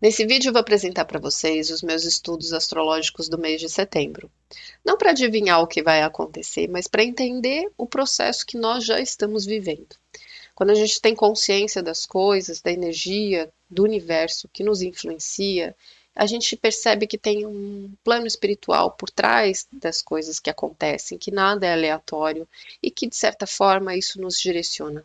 Nesse vídeo eu vou apresentar para vocês os meus estudos astrológicos do mês de setembro. Não para adivinhar o que vai acontecer, mas para entender o processo que nós já estamos vivendo. Quando a gente tem consciência das coisas, da energia, do universo que nos influencia, a gente percebe que tem um plano espiritual por trás das coisas que acontecem, que nada é aleatório e que, de certa forma, isso nos direciona.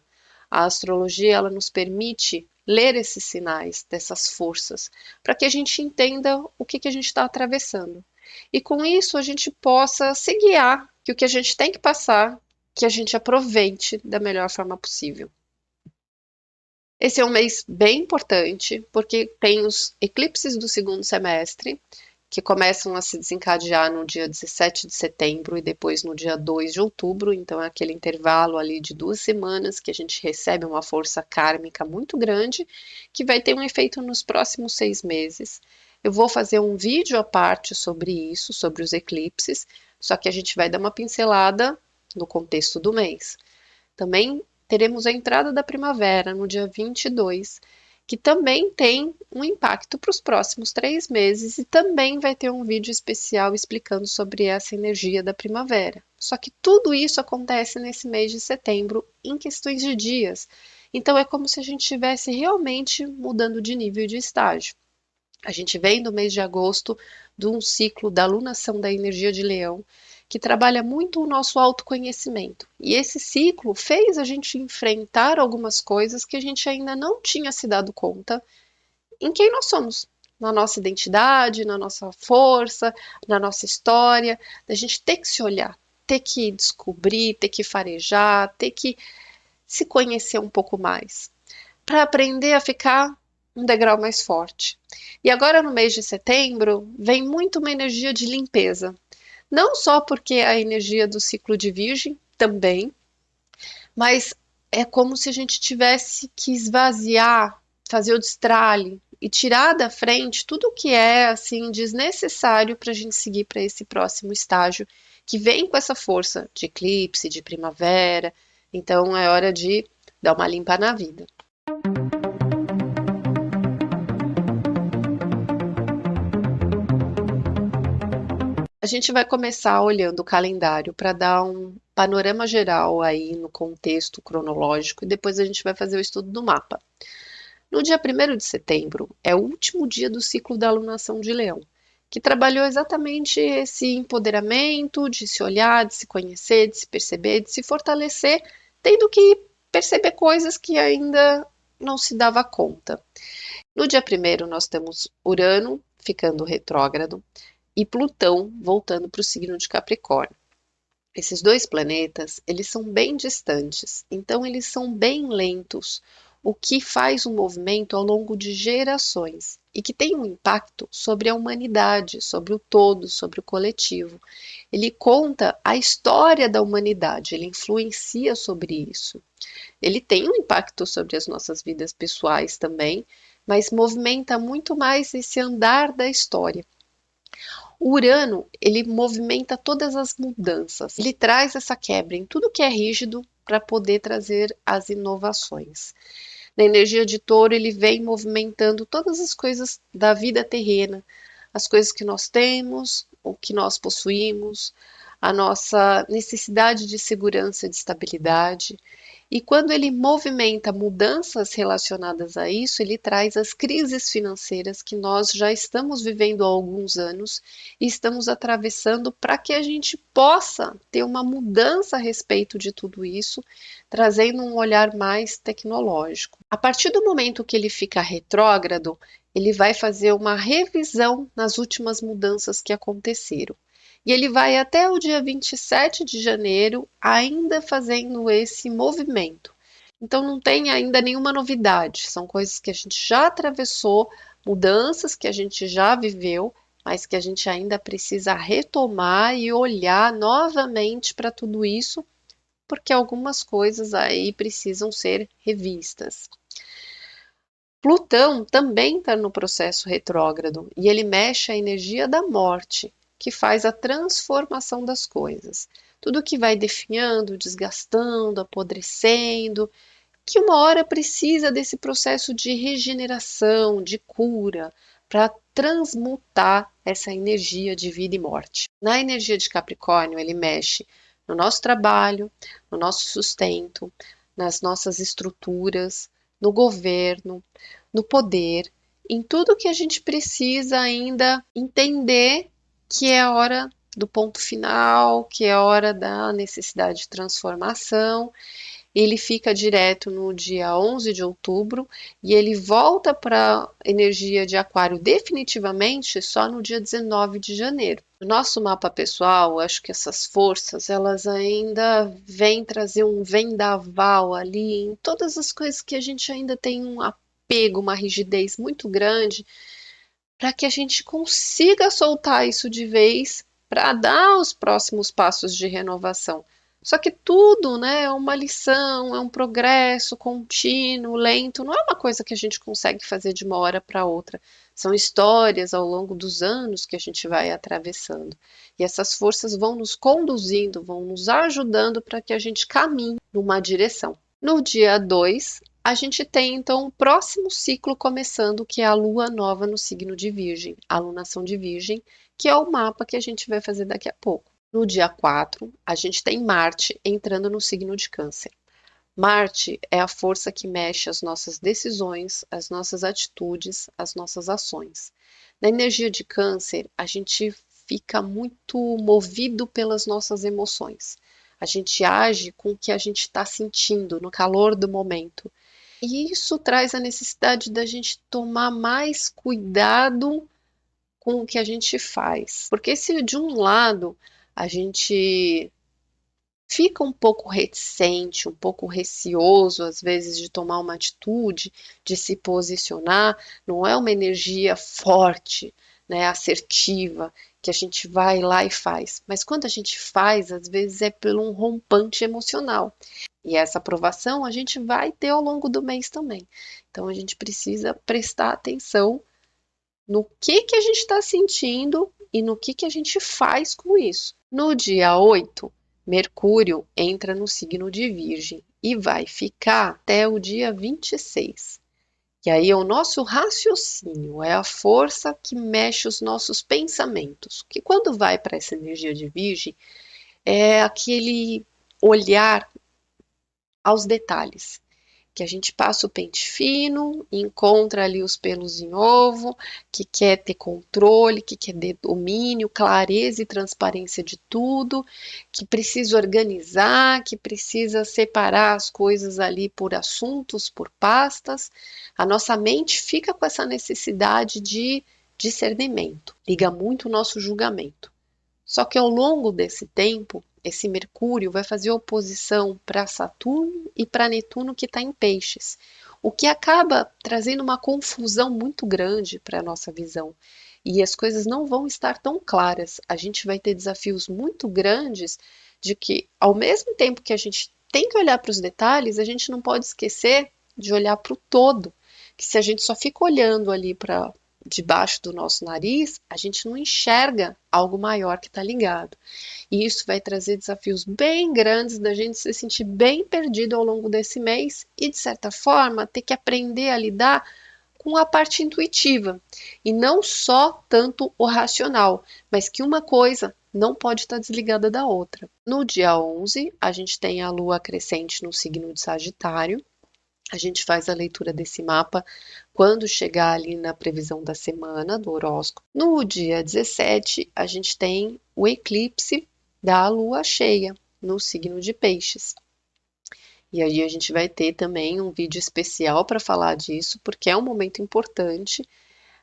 A astrologia ela nos permite ler esses sinais dessas forças para que a gente entenda o que a gente está atravessando. E com isso a gente possa se guiar, que o que a gente tem que passar, que a gente aproveite da melhor forma possível. Esse é um mês bem importante, porque tem os eclipses do segundo semestre, que começam a se desencadear no dia 17 de setembro e depois no dia 2 de outubro, então é aquele intervalo ali de 2 semanas que a gente recebe uma força kármica muito grande, que vai ter um efeito nos próximos 6 meses. Eu vou fazer um vídeo à parte sobre isso, sobre os eclipses, só que a gente vai dar uma pincelada no contexto do mês. Também teremos a entrada da primavera no dia 22, que também tem um impacto para os próximos 3 meses e também vai ter um vídeo especial explicando sobre essa energia da primavera. Só que tudo isso acontece nesse mês de setembro em questões de dias. Então é como se a gente estivesse realmente mudando de nível de estágio. A gente vem do mês de agosto de um ciclo da alunação da energia de Leão, que trabalha muito o nosso autoconhecimento. E esse ciclo fez a gente enfrentar algumas coisas que a gente ainda não tinha se dado conta em quem nós somos, na nossa identidade, na nossa força, na nossa história, da gente ter que se olhar, ter que descobrir, ter que farejar, ter que se conhecer um pouco mais, para aprender a ficar um degrau mais forte. E agora no mês de setembro vem muito uma energia de limpeza. Não só porque é a energia do ciclo de Virgem também, mas é como se a gente tivesse que esvaziar, fazer o destralhe e tirar da frente tudo que é assim desnecessário para a gente seguir para esse próximo estágio que vem com essa força de eclipse, de primavera. Então é hora de dar uma limpa na vida. A gente vai começar olhando o calendário para dar um panorama geral aí no contexto cronológico e depois a gente vai fazer o estudo do mapa. No dia 1º de setembro é o último dia do ciclo da alunação de Leão, que trabalhou exatamente esse empoderamento de se olhar, de se conhecer, de se perceber, de se fortalecer, tendo que perceber coisas que ainda não se dava conta. No dia 1º nós temos Urano ficando retrógrado e Plutão voltando para o signo de Capricórnio. Esses dois planetas, eles são bem distantes, então eles são bem lentos, o que faz um movimento ao longo de gerações e que tem um impacto sobre a humanidade, sobre o todo, sobre o coletivo. Ele conta a história da humanidade, ele influencia sobre isso. Ele tem um impacto sobre as nossas vidas pessoais também, mas movimenta muito mais esse andar da história. O Urano, ele movimenta todas as mudanças. Ele traz essa quebra em tudo que é rígido para poder trazer as inovações. Na energia de Touro, ele vem movimentando todas as coisas da vida terrena, as coisas que nós temos, o que nós possuímos, a nossa necessidade de segurança, de estabilidade. E quando ele movimenta mudanças relacionadas a isso, ele traz as crises financeiras que nós já estamos vivendo há alguns anos e estamos atravessando para que a gente possa ter uma mudança a respeito de tudo isso, trazendo um olhar mais tecnológico. A partir do momento que ele fica retrógrado, ele vai fazer uma revisão nas últimas mudanças que aconteceram. E ele vai até o dia 27 de janeiro ainda fazendo esse movimento. Então não tem ainda nenhuma novidade, são coisas que a gente já atravessou, mudanças que a gente já viveu, mas que a gente ainda precisa retomar e olhar novamente para tudo isso, porque algumas coisas aí precisam ser revistas. Plutão também está no processo retrógrado e ele mexe a energia da morte, que faz a transformação das coisas. Tudo que vai definhando, desgastando, apodrecendo, que uma hora precisa desse processo de regeneração, de cura, para transmutar essa energia de vida e morte. Na energia de Capricórnio, ele mexe no nosso trabalho, no nosso sustento, nas nossas estruturas, no governo, no poder, em tudo que a gente precisa ainda entender que é a hora do ponto final, que é a hora da necessidade de transformação. Ele fica direto no dia 11 de outubro e ele volta para a energia de Aquário definitivamente só no dia 19 de janeiro. No nosso mapa pessoal, acho que essas forças, elas ainda vêm trazer um vendaval ali em todas as coisas que a gente ainda tem um apego, uma rigidez muito grande, para que a gente consiga soltar isso de vez para dar os próximos passos de renovação. Só que tudo, né, é uma lição, é um progresso contínuo, lento, não é uma coisa que a gente consegue fazer de uma hora para outra. São histórias ao longo dos anos que a gente vai atravessando. E essas forças vão nos conduzindo, vão nos ajudando para que a gente caminhe numa direção. No dia 2, a gente tem então o próximo ciclo começando, que é a lua nova no signo de Virgem, a alunação de Virgem, que é o mapa que a gente vai fazer daqui a pouco. No dia 4, a gente tem Marte entrando no signo de Câncer. Marte é a força que mexe as nossas decisões, as nossas atitudes, as nossas ações. Na energia de Câncer, a gente fica muito movido pelas nossas emoções. A gente age com o que a gente está sentindo no calor do momento. E isso traz a necessidade da gente tomar mais cuidado com o que a gente faz. Porque se de um lado a gente fica um pouco reticente, um pouco receoso, às vezes, de tomar uma atitude, de se posicionar, não é uma energia forte, né, assertiva, que a gente vai lá e faz. Mas quando a gente faz, às vezes é por um rompante emocional. E essa aprovação a gente vai ter ao longo do mês também. Então a gente precisa prestar atenção no que a gente está sentindo e no que a gente faz com isso. No dia 8, Mercúrio entra no signo de Virgem e vai ficar até o dia 26. E aí é o nosso raciocínio, é a força que mexe os nossos pensamentos. Que quando vai para essa energia de Virgem, é aquele olhar aos detalhes, que a gente passa o pente fino, encontra ali os pelos em ovo, que quer ter controle, que quer ter domínio, clareza e transparência de tudo, que precisa organizar, que precisa separar as coisas ali por assuntos, por pastas. A nossa mente fica com essa necessidade de discernimento, liga muito o nosso julgamento. Só que ao longo desse tempo, esse Mercúrio vai fazer oposição para Saturno e para Netuno, que está em Peixes, o que acaba trazendo uma confusão muito grande para a nossa visão. E as coisas não vão estar tão claras. A gente vai ter desafios muito grandes de que, ao mesmo tempo que a gente tem que olhar para os detalhes, a gente não pode esquecer de olhar para o todo. Que se a gente só fica olhando ali para debaixo do nosso nariz, a gente não enxerga algo maior que está ligado. E isso vai trazer desafios bem grandes da gente se sentir bem perdido ao longo desse mês e, de certa forma, ter que aprender a lidar com a parte intuitiva e não só tanto o racional, mas que uma coisa não pode estar desligada da outra. No dia 11, a gente tem a lua crescente no signo de Sagitário. A gente faz a leitura desse mapa quando chegar ali na previsão da semana do horóscopo. No dia 17, a gente tem o eclipse da lua cheia no signo de Peixes. E aí a gente vai ter também um vídeo especial para falar disso, porque é um momento importante.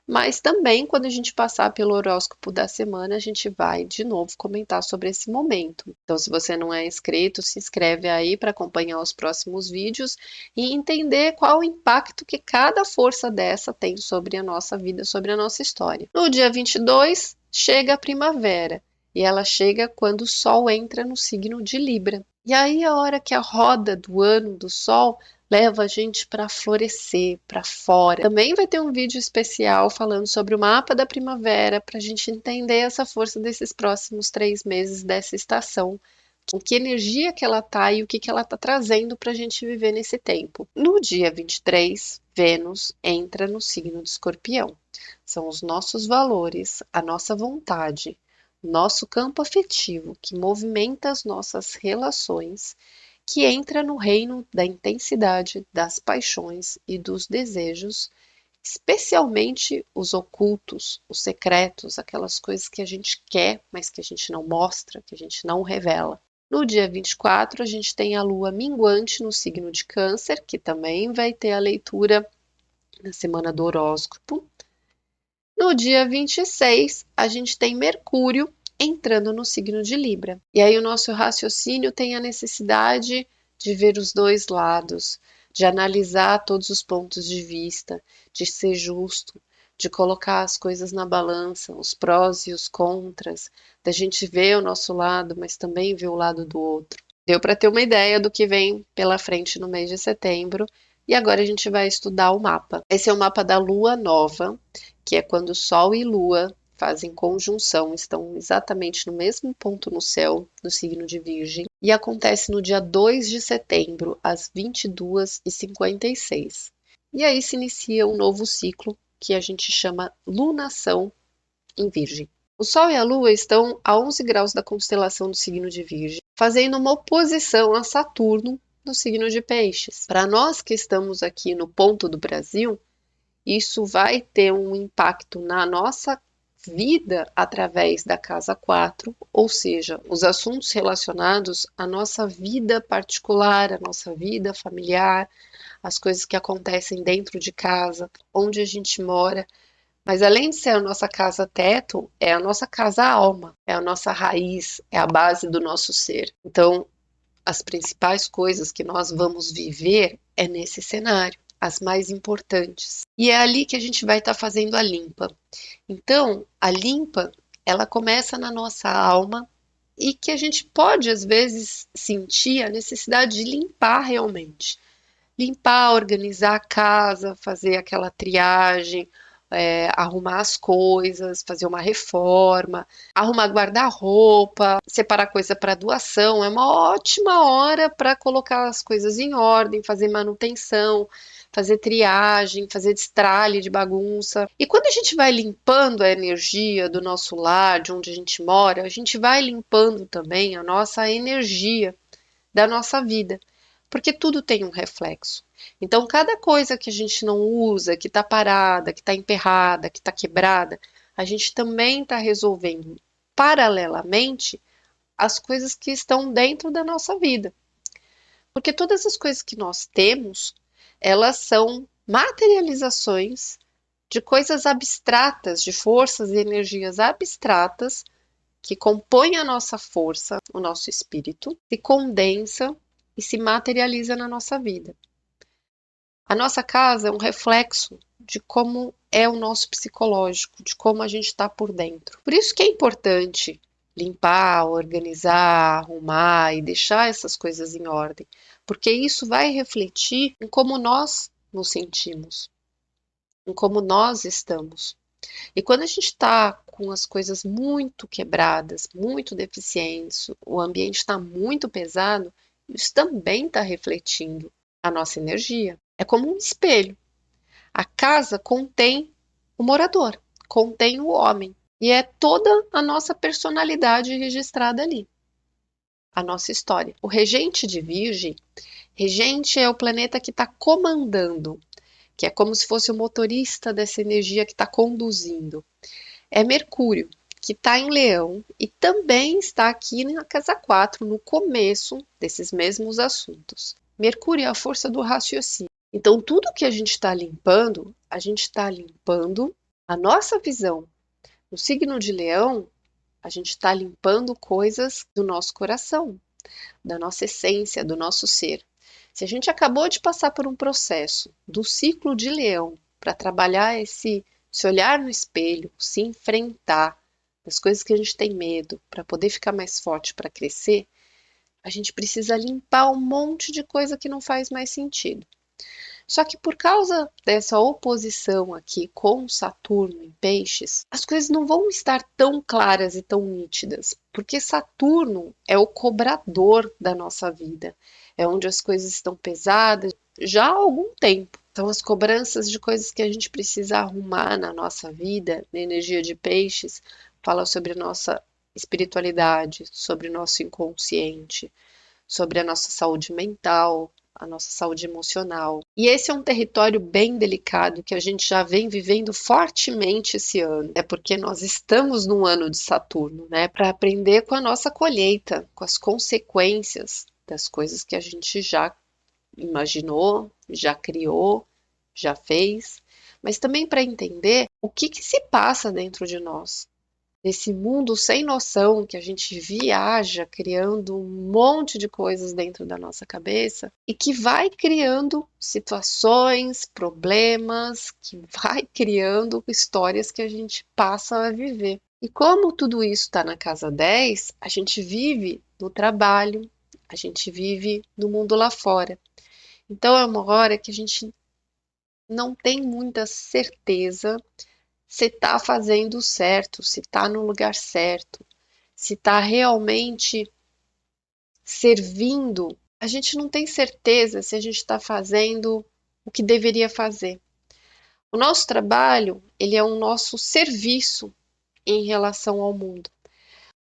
Mas também, quando a gente passar pelo horóscopo da semana, a gente vai de novo comentar sobre esse momento. Então, se você não é inscrito, se inscreve aí para acompanhar os próximos vídeos e entender qual o impacto que cada força dessa tem sobre a nossa vida, sobre a nossa história. No dia 22, chega a primavera. E ela chega quando o Sol entra no signo de Libra. E aí, a hora que a roda do ano do Sol leva a gente para florescer, para fora. Também vai ter um vídeo especial falando sobre o mapa da primavera, para a gente entender essa força desses próximos 3 meses dessa estação que energia que ela tá e o que ela tá trazendo para a gente viver nesse tempo. No dia 23, Vênus entra no signo de Escorpião. São os nossos valores, a nossa vontade, nosso campo afetivo que movimenta as nossas relações, que entra no reino da intensidade, das paixões e dos desejos, especialmente os ocultos, os secretos, aquelas coisas que a gente quer, mas que a gente não mostra, que a gente não revela. No dia 24, a gente tem a lua minguante no signo de Câncer, que também vai ter a leitura na semana do horóscopo. No dia 26, a gente tem Mercúrio entrando no signo de Libra. E aí o nosso raciocínio tem a necessidade de ver os dois lados, de analisar todos os pontos de vista, de ser justo, de colocar as coisas na balança, os prós e os contras, da gente ver o nosso lado, mas também ver o lado do outro. Deu para ter uma ideia do que vem pela frente no mês de setembro, e agora a gente vai estudar o mapa. Esse é o mapa da lua nova, que é quando Sol e Lua fazem conjunção, estão exatamente no mesmo ponto no céu, no signo de Virgem, e acontece no dia 2 de setembro, às 22h56. E aí se inicia um novo ciclo que a gente chama lunação em Virgem. O Sol e a Lua estão a 11 graus da constelação do signo de Virgem, fazendo uma oposição a Saturno no signo de Peixes. Para nós que estamos aqui no ponto do Brasil, isso vai ter um impacto na nossa vida através da casa 4, ou seja, os assuntos relacionados à nossa vida particular, à nossa vida familiar, as coisas que acontecem dentro de casa, onde a gente mora. Mas além de ser a nossa casa teto, é a nossa casa alma, é a nossa raiz, é a base do nosso ser. Então, as principais coisas que nós vamos viver é nesse cenário, as mais importantes. E é ali que a gente vai estar fazendo a limpa. Então, a limpa, ela começa na nossa alma e que a gente pode, às vezes, sentir a necessidade de limpar realmente. Limpar, organizar a casa, fazer aquela triagem, arrumar as coisas, fazer uma reforma, arrumar guarda-roupa, separar coisa para doação. É uma ótima hora para colocar as coisas em ordem, fazer manutenção, fazer triagem, fazer destralhe de bagunça. E quando a gente vai limpando a energia do nosso lar, de onde a gente mora, a gente vai limpando também a nossa energia da nossa vida, porque tudo tem um reflexo. Então, cada coisa que a gente não usa, que está parada, que está emperrada, que está quebrada, a gente também está resolvendo paralelamente as coisas que estão dentro da nossa vida. Porque todas as coisas que nós temos, elas são materializações de coisas abstratas, de forças e energias abstratas que compõem a nossa força, o nosso espírito, se condensa e se materializa na nossa vida. A nossa casa é um reflexo de como é o nosso psicológico, de como a gente está por dentro. Por isso que é importante limpar, organizar, arrumar e deixar essas coisas em ordem, porque isso vai refletir em como nós nos sentimos, em como nós estamos. E quando a gente está com as coisas muito quebradas, muito deficientes, o ambiente está muito pesado, isso também está refletindo a nossa energia. É como um espelho. A casa contém o morador, contém o homem. E é toda a nossa personalidade registrada ali. A nossa história. O regente de Virgem, regente é o planeta que está comandando, que é como se fosse o motorista dessa energia que está conduzindo. É Mercúrio, que está em Leão e também está aqui na casa 4, no começo desses mesmos assuntos. Mercúrio é a força do raciocínio. Então, tudo que a gente está limpando a nossa visão. No signo de Leão, a gente está limpando coisas do nosso coração, da nossa essência, do nosso ser. Se a gente acabou de passar por um processo do ciclo de Leão para trabalhar esse olhar no espelho, se enfrentar das coisas que a gente tem medo, para poder ficar mais forte, para crescer, a gente precisa limpar um monte de coisa que não faz mais sentido. Só que por causa dessa oposição aqui com Saturno em Peixes, as coisas não vão estar tão claras e tão nítidas, porque Saturno é o cobrador da nossa vida, é onde as coisas estão pesadas já há algum tempo. Então, as cobranças de coisas que a gente precisa arrumar na nossa vida, na energia de Peixes, fala sobre a nossa espiritualidade, sobre o nosso inconsciente, sobre a nossa saúde mental, a nossa saúde emocional. E esse é um território bem delicado que a gente já vem vivendo fortemente esse ano. É porque nós estamos num ano de Saturno, né? Para aprender com a nossa colheita, com as consequências das coisas que a gente já imaginou, já criou, já fez, mas também para entender o que se passa dentro de nós. Nesse mundo sem noção que a gente viaja criando um monte de coisas dentro da nossa cabeça e que vai criando situações, problemas, que vai criando histórias que a gente passa a viver. E como tudo isso está na casa 10, a gente vive no trabalho, a gente vive no mundo lá fora. Então é uma hora que a gente não tem muita certeza se está fazendo certo, se está no lugar certo, se está realmente servindo. A gente não tem certeza se a gente está fazendo o que deveria fazer. O nosso trabalho, ele é um nosso serviço em relação ao mundo.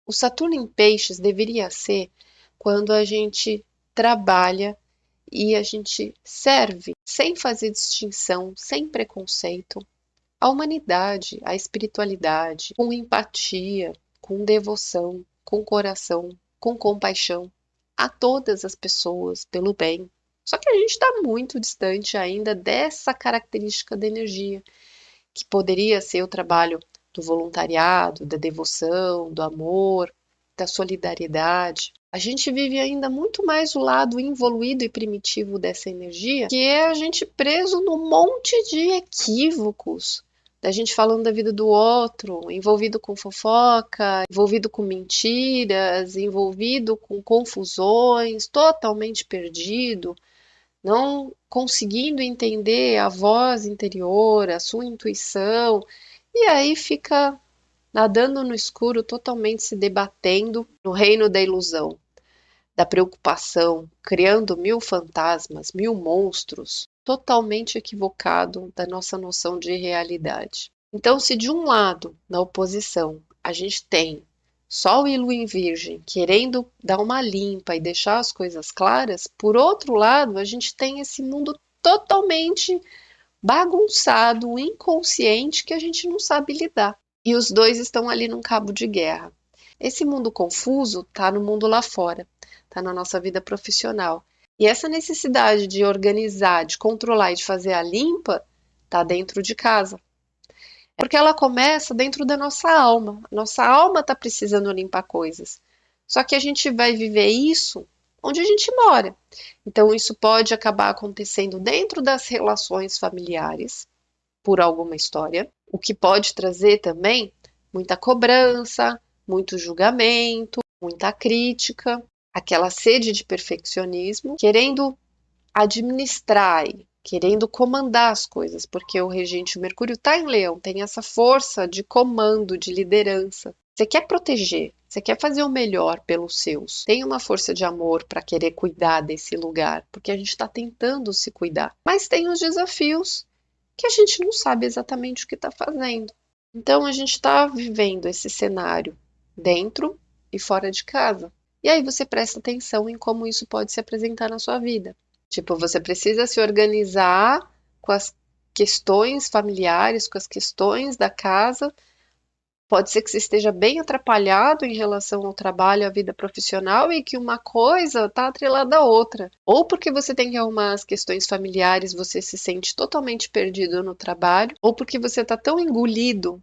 O Saturno em Peixes deveria ser quando a gente trabalha e a gente serve sem fazer distinção, sem preconceito, a humanidade, a espiritualidade, com empatia, com devoção, com coração, com compaixão a todas as pessoas pelo bem. Só que a gente está muito distante ainda dessa característica da energia, que poderia ser o trabalho do voluntariado, da devoção, do amor, da solidariedade. A gente vive ainda muito mais o lado involuído e primitivo dessa energia, que é a gente preso num monte de equívocos, da gente falando da vida do outro, envolvido com fofoca, envolvido com mentiras, envolvido com confusões, totalmente perdido, não conseguindo entender a voz interior, a sua intuição, e aí fica nadando no escuro, totalmente se debatendo no reino da ilusão, da preocupação, criando mil fantasmas, mil monstros, totalmente equivocado da nossa noção de realidade. Então, se de um lado, na oposição, a gente tem Sol e Lua em Virgem querendo dar uma limpa e deixar as coisas claras, por outro lado, a gente tem esse mundo totalmente bagunçado, inconsciente, que a gente não sabe lidar. E os dois estão ali num cabo de guerra. Esse mundo confuso está no mundo lá fora, está na nossa vida profissional. E essa necessidade de organizar, de controlar e de fazer a limpa está dentro de casa. Porque ela começa dentro da nossa alma. Nossa alma está precisando limpar coisas. Só que a gente vai viver isso onde a gente mora. Então, isso pode acabar acontecendo dentro das relações familiares, por alguma história, o que pode trazer também muita cobrança, muito julgamento, muita crítica, aquela sede de perfeccionismo, querendo administrar, querendo comandar as coisas, porque o regente Mercúrio está em Leão, tem essa força de comando, de liderança. Você quer proteger, você quer fazer o melhor pelos seus. Tem uma força de amor para querer cuidar desse lugar, porque a gente está tentando se cuidar. Mas tem os desafios que a gente não sabe exatamente o que está fazendo. Então a gente está vivendo esse cenário dentro e fora de casa. E aí você presta atenção em como isso pode se apresentar na sua vida. Tipo, você precisa se organizar com as questões familiares, com as questões da casa. Pode ser que você esteja bem atrapalhado em relação ao trabalho, à vida profissional e que uma coisa está atrelada à outra. Ou porque você tem que arrumar as questões familiares, você se sente totalmente perdido no trabalho, ou porque você está tão engolido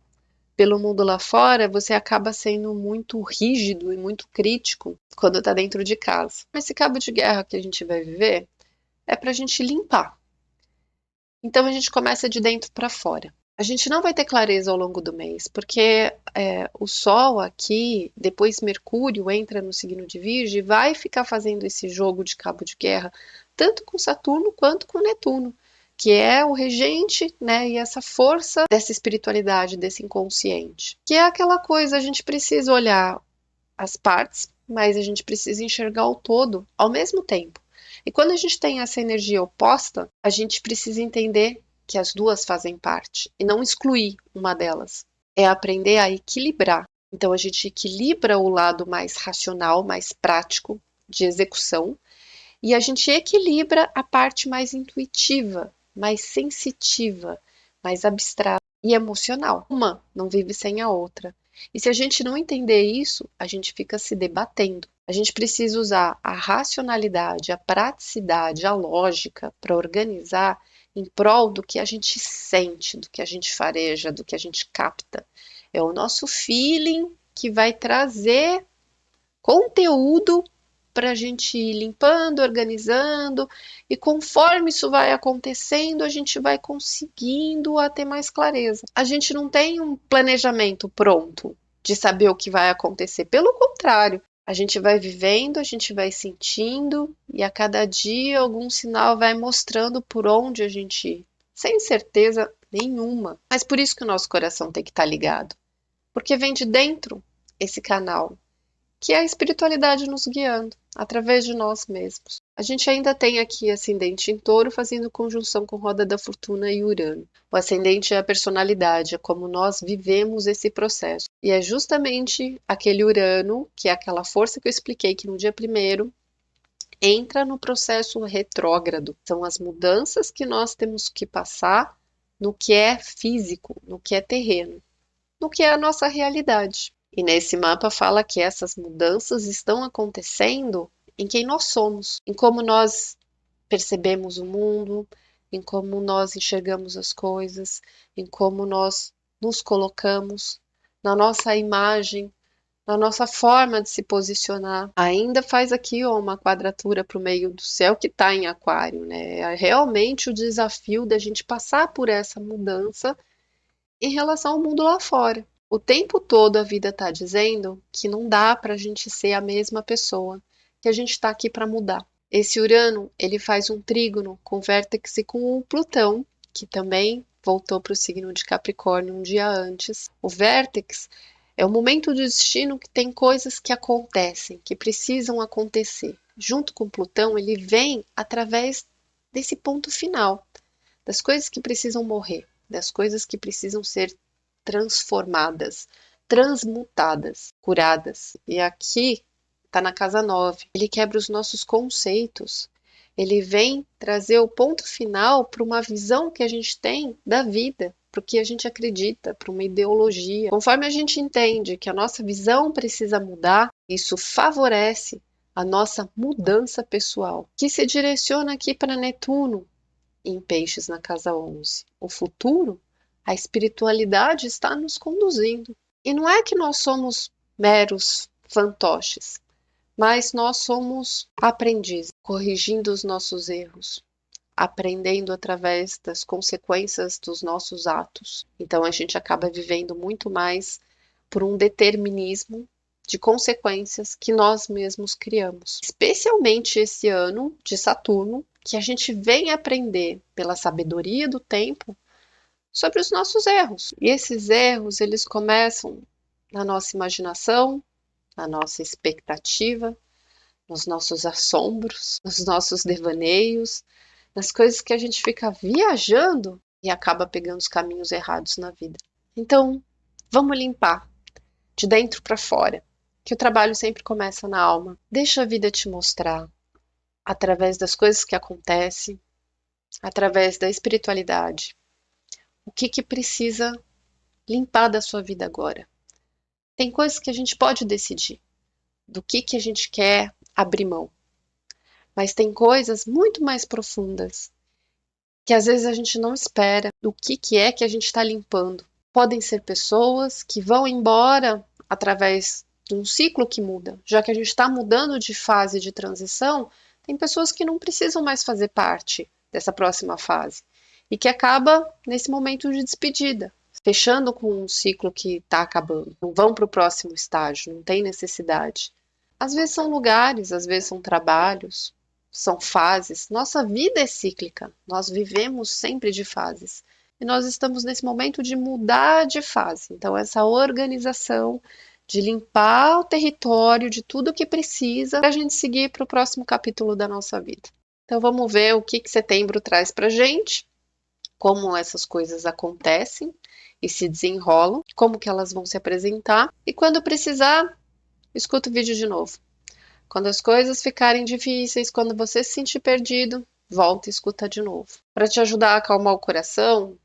pelo mundo lá fora, você acaba sendo muito rígido e muito crítico quando está dentro de casa. Esse cabo de guerra que a gente vai viver é para a gente limpar. Então a gente começa de dentro para fora. A gente não vai ter clareza ao longo do mês, porque o Sol aqui, depois Mercúrio entra no signo de Virgem e vai ficar fazendo esse jogo de cabo de guerra, tanto com Saturno quanto com Netuno, que é o regente, né, e essa força dessa espiritualidade, desse inconsciente. Que é aquela coisa, a gente precisa olhar as partes, mas a gente precisa enxergar o todo ao mesmo tempo. E quando a gente tem essa energia oposta, a gente precisa entender que as duas fazem parte e não excluir uma delas. É aprender a equilibrar. Então a gente equilibra o lado mais racional, mais prático de execução, e a gente equilibra a parte mais intuitiva, mais sensitiva, mais abstrata e emocional. Uma não vive sem a outra. E se a gente não entender isso, a gente fica se debatendo. A gente precisa usar a racionalidade, a praticidade, a lógica para organizar em prol do que a gente sente, do que a gente fareja, do que a gente capta. É o nosso feeling que vai trazer conteúdo para a gente ir limpando, organizando, e conforme isso vai acontecendo, a gente vai conseguindo a ter mais clareza. A gente não tem um planejamento pronto de saber o que vai acontecer, pelo contrário, a gente vai vivendo, a gente vai sentindo, e a cada dia algum sinal vai mostrando por onde a gente ir, sem certeza nenhuma. Mas por isso que o nosso coração tem que estar ligado, porque vem de dentro esse canal, que é a espiritualidade nos guiando, através de nós mesmos. A gente ainda tem aqui ascendente em Touro fazendo conjunção com Roda da Fortuna e Urano. O ascendente é a personalidade, é como nós vivemos esse processo. E é justamente aquele Urano, que é aquela força que eu expliquei que no dia 1º entra no processo retrógrado. São as mudanças que nós temos que passar no que é físico, no que é terreno, no que é a nossa realidade. E nesse mapa fala que essas mudanças estão acontecendo em quem nós somos, em como nós percebemos o mundo, em como nós enxergamos as coisas, em como nós nos colocamos, na nossa imagem, na nossa forma de se posicionar. Ainda faz aqui uma quadratura para o meio do céu que está em Aquário, né? É realmente o desafio da gente passar por essa mudança em relação ao mundo lá fora. O tempo todo a vida está dizendo que não dá para a gente ser a mesma pessoa, que a gente está aqui para mudar. Esse Urano, ele faz um trígono com o vértice e com o Plutão, que também voltou para o signo de Capricórnio um dia antes. O vértice é o momento do destino que tem coisas que acontecem, que precisam acontecer. Junto com Plutão, ele vem através desse ponto final, das coisas que precisam morrer, das coisas que precisam ser transformadas, transmutadas, curadas. E aqui está na casa 9. Ele quebra os nossos conceitos. Ele vem trazer o ponto final para uma visão que a gente tem da vida, para o que a gente acredita, para uma ideologia. Conforme a gente entende que a nossa visão precisa mudar, isso favorece a nossa mudança pessoal, que se direciona aqui para Netuno, em Peixes na casa 11. O futuro, a espiritualidade está nos conduzindo. E não é que nós somos meros fantoches, mas nós somos aprendizes, corrigindo os nossos erros, aprendendo através das consequências dos nossos atos. Então a gente acaba vivendo muito mais por um determinismo de consequências que nós mesmos criamos. Especialmente esse ano de Saturno, que a gente vem aprender pela sabedoria do tempo sobre os nossos erros. E esses erros, eles começam na nossa imaginação, na nossa expectativa, nos nossos assombros, nos nossos devaneios, nas coisas que a gente fica viajando e acaba pegando os caminhos errados na vida. Então, vamos limpar de dentro para fora, que o trabalho sempre começa na alma. Deixa a vida te mostrar, através das coisas que acontecem, através da espiritualidade, o que precisa limpar da sua vida agora. Tem coisas que a gente pode decidir, do que a gente quer abrir mão. Mas tem coisas muito mais profundas, que às vezes a gente não espera do que é que a gente está limpando. Podem ser pessoas que vão embora através de um ciclo que muda. Já que a gente está mudando de fase de transição, tem pessoas que não precisam mais fazer parte dessa próxima fase e que acaba nesse momento de despedida, fechando com um ciclo que está acabando. Não vão para o próximo estágio, não tem necessidade. Às vezes são lugares, às vezes são trabalhos, são fases. Nossa vida é cíclica. Nós vivemos sempre de fases. E nós estamos nesse momento de mudar de fase. Então, essa organização de limpar o território de tudo que precisa para a gente seguir para o próximo capítulo da nossa vida. Então, vamos ver o que setembro traz para a gente, como essas coisas acontecem e se desenrolam, como que elas vão se apresentar. E quando precisar, escuta o vídeo de novo. Quando as coisas ficarem difíceis, quando você se sentir perdido, volta e escuta de novo. Para te ajudar a acalmar o coração,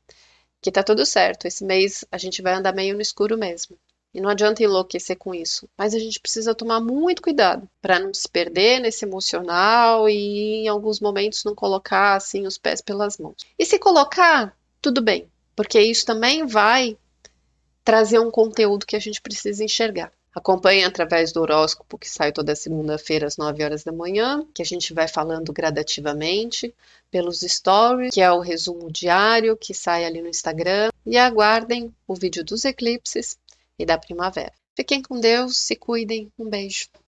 que tá tudo certo. Esse mês a gente vai andar meio no escuro mesmo. E não adianta enlouquecer com isso. Mas a gente precisa tomar muito cuidado para não se perder nesse emocional e em alguns momentos não colocar assim os pés pelas mãos. E se colocar, tudo bem, porque isso também vai trazer um conteúdo que a gente precisa enxergar. Acompanhe através do horóscopo que sai toda segunda-feira às 9 horas da manhã, que a gente vai falando gradativamente, pelos stories, que é o resumo diário que sai ali no Instagram, e aguardem o vídeo dos eclipses e da primavera. Fiquem com Deus, se cuidem, um beijo.